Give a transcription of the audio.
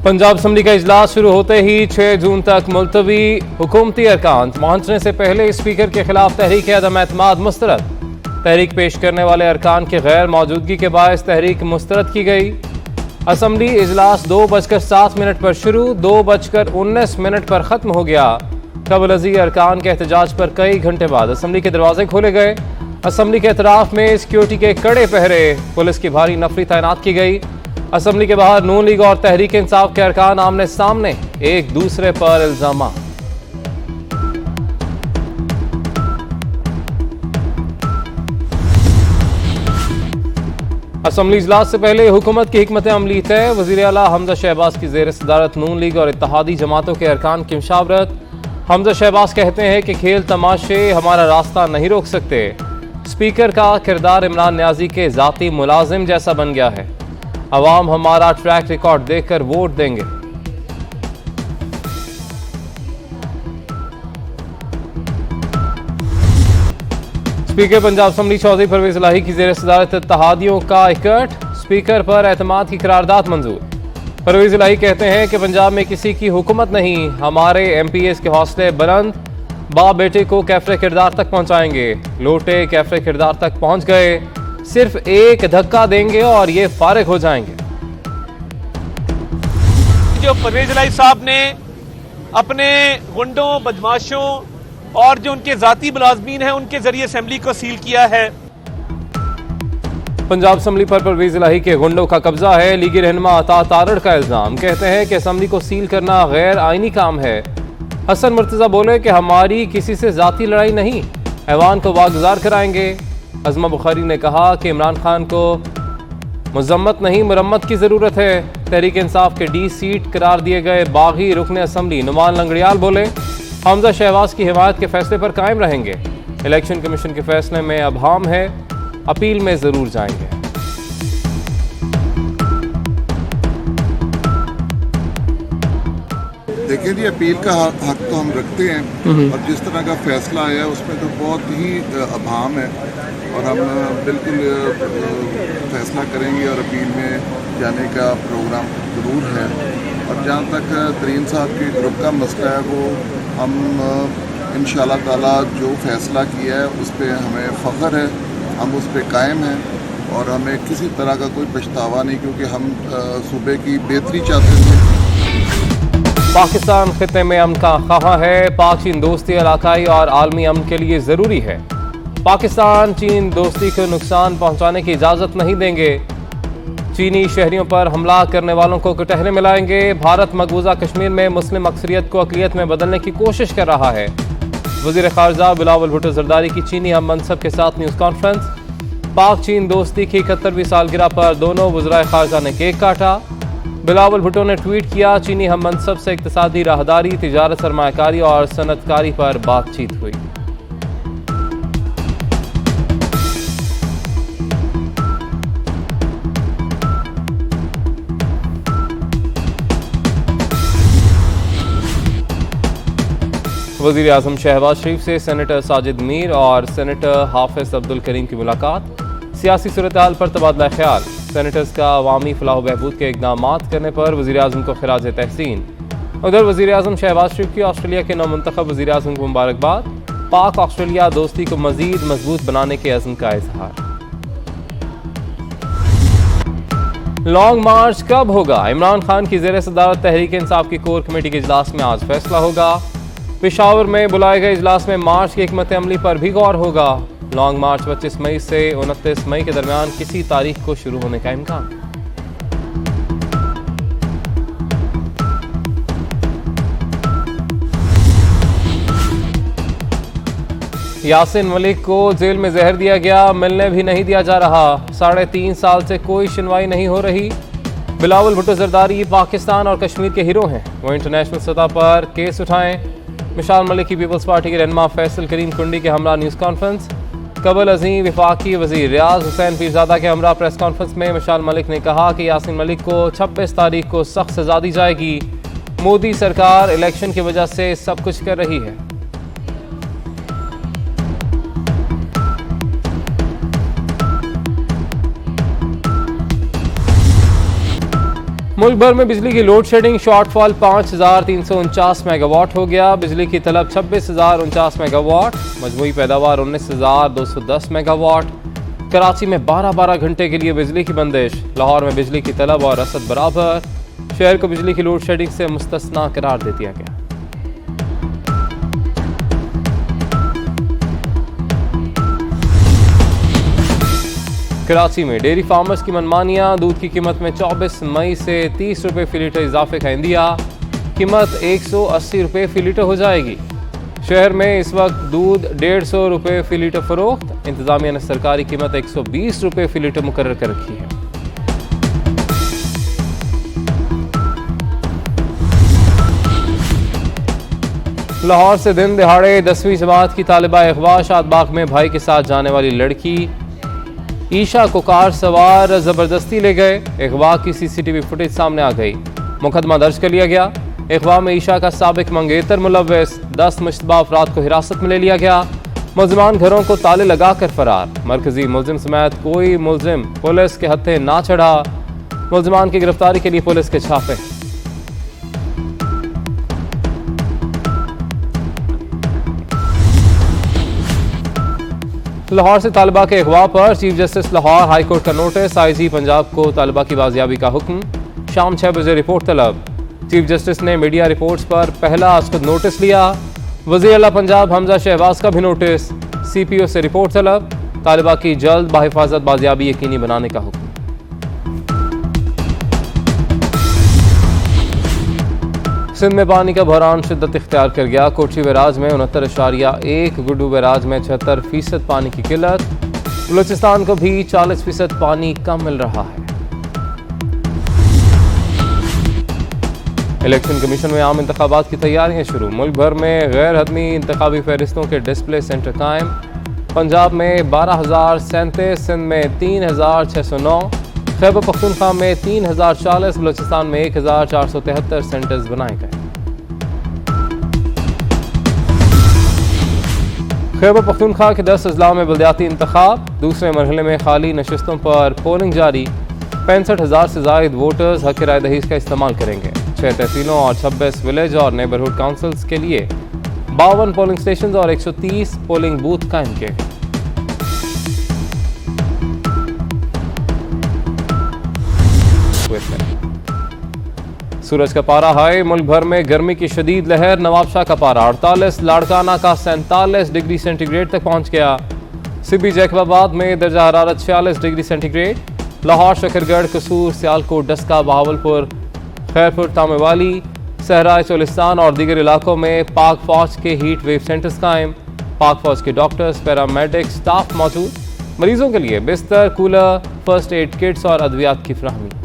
Punjab assembly का इजलास शुरू होते ही 6 जून तक मुलतवी। हुकूमती अरकान पहुंचने से पहले स्पीकर के खिलाफ तहरीक अदम एतमाद मुस्तरद। तहरीक पेश करने वाले अरकान की गैर मौजूदगी के बायस तहरीक मुस्तरद की गई। असम्बली इजलास 2:07 पर शुरू, 2:19 पर खत्म हो गया। कबल अजी अरकान के एहतजाज पर कई घंटे बाद असम्बली के दरवाजे खोले गए। असम्बली के अतराफ में सिक्योरिटी के कड़े पहरे, पुलिस की भारी नफरी तैनात की गई। असम्बली के बाहर नून लीग और तहरीक इंसाफ के अरकान आमने सामने, एक दूसरे पर इल्जाम। असम्बली इजलास से पहले हुकूमत की हिकमत अमली तय। वज़ीर आला हमजा शहबाज की ज़ेर सदारत नून लीग और इत्तेहादी जमातों के अरकान की मुशावरत। हमजा शहबाज कहते हैं कि खेल तमाशे हमारा रास्ता नहीं रोक सकते। स्पीकर का किरदार इमरान न्याजी के ज़ाती मुलाजिम जैसा बन गया है। अवाम हमारा ट्रैक रिकॉर्ड देखकर वोट देंगे। स्पीकर पंजाब असम्बली चौधरी परवेज इलाही की ज़ेर सदारत इत्तेहादियों का इकट्ठ। स्पीकर पर एतमाद की करारदाद मंजूर। परवेज इलाही कहते हैं कि पंजाब में किसी की हुकूमत नहीं, हमारे MPs के हौसले बुलंद, बाप बेटे को कैफरे किरदार तक पहुंचाएंगे। लोटे कैफरे किरदार तक पहुंच गए, सिर्फ एक धक्का देंगे और ये फारिग हो जाएंगे। जो परवेज इलाही साहब ने अपने गुंडों, बदमाशों और जो उनके जाती मुलाजमीन हैं उनके जरिए असेंबली को सील किया है। पंजाब असम्बली पर परवेज इलाही के गुंडों का कब्जा है। लीगी रहनुमा अता तारड़ का इल्जाम। कहते हैं कि असम्बली को सील करना गैर आईनी काम है। हसन मुर्तजा बोले कि हमारी किसी से जाती लड़ाई नहीं, ऐवान को वागुजार कराएंगे। अज़मा बुखारी ने कहा कि इमरान खान को मजम्मत नहीं मुरम्मत की ज़रूरत है। तहरीक इंसाफ के D सीट करार दिए गए बागी रुकन असम्बली नुमान लंगड़ियाल बोले हमजा शहबाज की हिमायत के फैसले पर कायम रहेंगे। इलेक्शन कमीशन के फैसले में अभाम है, अपील में ज़रूर जाएंगे। देखिए जी, अपील का हक तो हम रखते हैं और जिस तरह का फैसला आया उसमें तो बहुत ही अभाम है और हम बिल्कुल फैसला करेंगे और अपील में जाने का प्रोग्राम ज़रूर है। और जहाँ तक तरीन साहब के ग्रुप का मसला है वो हम इंशाअल्लाह ताला जो फैसला किया है उस पर हमें फ़ख्र है, हम उस पर कायम हैं और हमें किसी तरह का कोई पछतावा नहीं, क्योंकि हम सूबे की बेहतरी चाहते थे। पाकिस्तान खित्ते में अमन का ख्वाह है। पाक चीन दोस्ती इलाकाई और आलमी अमन के लिए ज़रूरी है। पाकिस्तान चीन दोस्ती को नुकसान पहुंचाने की इजाज़त नहीं देंगे। चीनी शहरियों पर हमला करने वालों को कटहरे मिलाएंगे। भारत मकबूजा कश्मीर में मुस्लिम अक्सरियत को अक़लियत में बदलने की कोशिश कर रहा है। वज़ीर ख़ारजा बिलावल भुट्टो ज़रदारी की चीनी हम मनसब के साथ न्यूज़ कॉन्फ्रेंस। पाक चीन दोस्ती की 71वीं सालगिरह पर दोनों वज़राए ख़ारजा ने केक काटा। बिलावल भुट्टो ने ट्वीट किया, चीनी हम मनसब से इक़्तिसादी राहदारी, तिजारत, सरमायाकारी और सनतकारी पर बातचीत हुई। वज़ीर आज़म शहबाज शरीफ से सेनेटर साजिद मीर और सेनेटर हाफिज अब्दुल करीम की मुलाकात। सियासी सूरत-ए-हाल पर तबादला ख्याल। सेनेटर्स का अवामी फलाह बहबूद के इक़दामात करने पर वज़ीर आज़म को खिराज तहसीन। उधर वज़ीर आज़म शहबाज शरीफ की ऑस्ट्रेलिया के नवमुंतखब वज़ीर आज़म को मुबारकबाद। पाक ऑस्ट्रेलिया दोस्ती को मज़ीद मजबूत बनाने के अज़्म का इजहार। लॉन्ग मार्च कब होगा? इमरान खान की ज़ेर सदारत तहरीक इंसाफ की कोर कमेटी के इजलास में आज फैसला होगा। पेशावर में बुलाए गए इजलास में मार्च की हिकमत अमली पर भी गौर होगा। लॉन्ग मार्च 25 मई से 29 मई के दरमियान किसी तारीख को शुरू होने का इम्कान। यासिन मलिक को जेल में जहर दिया गया, मिलने भी नहीं दिया जा रहा। 3.5 साल से कोई सुनवाई नहीं हो रही। बिलावल भुट्टो ज़रदारी पाकिस्तान और कश्मीर के हीरो हैं, वो इंटरनेशनल सतह पर केस उठाएं। मिशाल मलिक की पीपल्स पार्टी के रहनुमा फैसल करीम कुंडी के हमरा न्यूज़ कॉन्फ्रेंस। कबल अजीम वफाकी वज़ीर रियाज हुसैन पीरज़ादा के हमरा प्रेस कॉन्फ्रेंस में मिशाल मलिक ने कहा कि यासिन मलिक को 26 तारीख को सख्त सज़ा दी जाएगी। मोदी सरकार इलेक्शन की वजह से सब कुछ कर रही है। मुल्क भर में बिजली की लोड शेडिंग शॉर्टफॉल 5,349 मेगावाट हो गया। बिजली की तलब 26,049 मेगावाट, मजमूई पैदावार 19,210 मेगावाट। कराची में 12-12 घंटे के लिए बिजली की बंदिश। लाहौर में बिजली की तलब और रसद बराबर। शहर को बिजली की लोड शेडिंग से मुस्तस्ना करार दे दिया गया। कराची में डेयरी फार्मर्स की मनमानियां। दूध की कीमत में 24 मई से 30 रुपये फी लीटर इजाफे का इंदिया। कीमत 180 रुपये फी लीटर हो जाएगी। शहर में इस वक्त दूध 150 रुपये फी लीटर फरोख्त। इंतजामिया ने सरकारी कीमत 120 रुपये फी लीटर मुकर्रर कर रखी है। लाहौर से दिन दिहाड़े 10वीं जमात की तालिबा अगवा। शादबाग में भाई के साथ जाने वाली लड़की ईशा को कार सवार जबरदस्ती ले गए। अगवा की सीसीटीवी फुटेज सामने आ गई। मुकदमा दर्ज कर लिया गया। अगवा में ईशा का साबिक मंगेतर मुलव्वस, 10 मुश्तबा अफराद को हिरासत में ले लिया गया। मुलजमान घरों को ताले लगाकर फरार। मरकजी मुलजिम समेत कोई मुलजिम पुलिस के हत्थे ना चढ़ा। मुलजमान की गिरफ्तारी के लिए पुलिस के छापे। लाहौर से तालिबा के अगवा पर chief justice Lahore high court का नोटिस। आईजी पंजाब को तालिबा की बाजियाबी का हुक्म। शाम 6 बजे रिपोर्ट तलब। चीफ जस्टिस ने मीडिया रिपोर्ट्स पर पहला खुद नोटिस लिया। वज़ीर आला पंजाब हमजा शहबाज का भी नोटिस। CPO से रिपोर्ट तलब। तालिबा की जल्द बाहिफाजत बाजियाबी यकीनी बनाने का हुक्म। सिंध में पानी का बहरान शिद्दत इख्तियार कर गया। कोठी बैराज में 69.1, गुड्डू बैराज में 76% पानी की किल्लत। बलूचिस्तान को भी 40% पानी कम मिल रहा है। इलेक्शन कमीशन में आम इंतखाबात की तैयारियां शुरू। मुल्क भर में गैर हतमी इंतखाबी फहरिस्तों के डिस्प्ले सेंटर कायम। पंजाब में 12,037, सिंध में 3,609, खैबर पख्तूनख्वा में 3,040, बलूचिस्तान में 1,473 सेंटर्स बनाए गए। खैबर पख्तूनख्वा के 10 अजला में बल्दियाती इंतखाब। दूसरे मरहले में खाली नशिस्तों पर पोलिंग जारी। 65,000 से जायद वोटर्स हक राय दहीज का इस्तेमाल करेंगे। 6 तहसीलों और 26 विलेज और नेबरहुड काउंसिल्स के लिए 52 पोलिंग स्टेशन और 130 पोलिंग बूथ कायम किए गए। सूरज का पारा हाई। मुल्क भर में गर्मी की शदीद लहर। नवाबशाह का पारा 48, लाड़काना का 47 डिग्री सेंटीग्रेड तक पहुंच गया। सिबी जैकबाबाद में दर्जा हरारत 46 डिग्री सेंटीग्रेड। लाहौर, शकरगढ़, कसूर, सियालकोट, डस्का, बहावलपुर, खैरपुर, तामेवाली, सहराए चोलिस्तान और दीगर इलाकों में पाक फौज के हीट वेव सेंटर्स कायम। पाक फौज के डॉक्टर्स, पैरामेडिक स्टाफ मौजूद। मरीजों के लिए बिस्तर, कूलर, फर्स्ट एड किट्स और अद्वियात की फराहमी।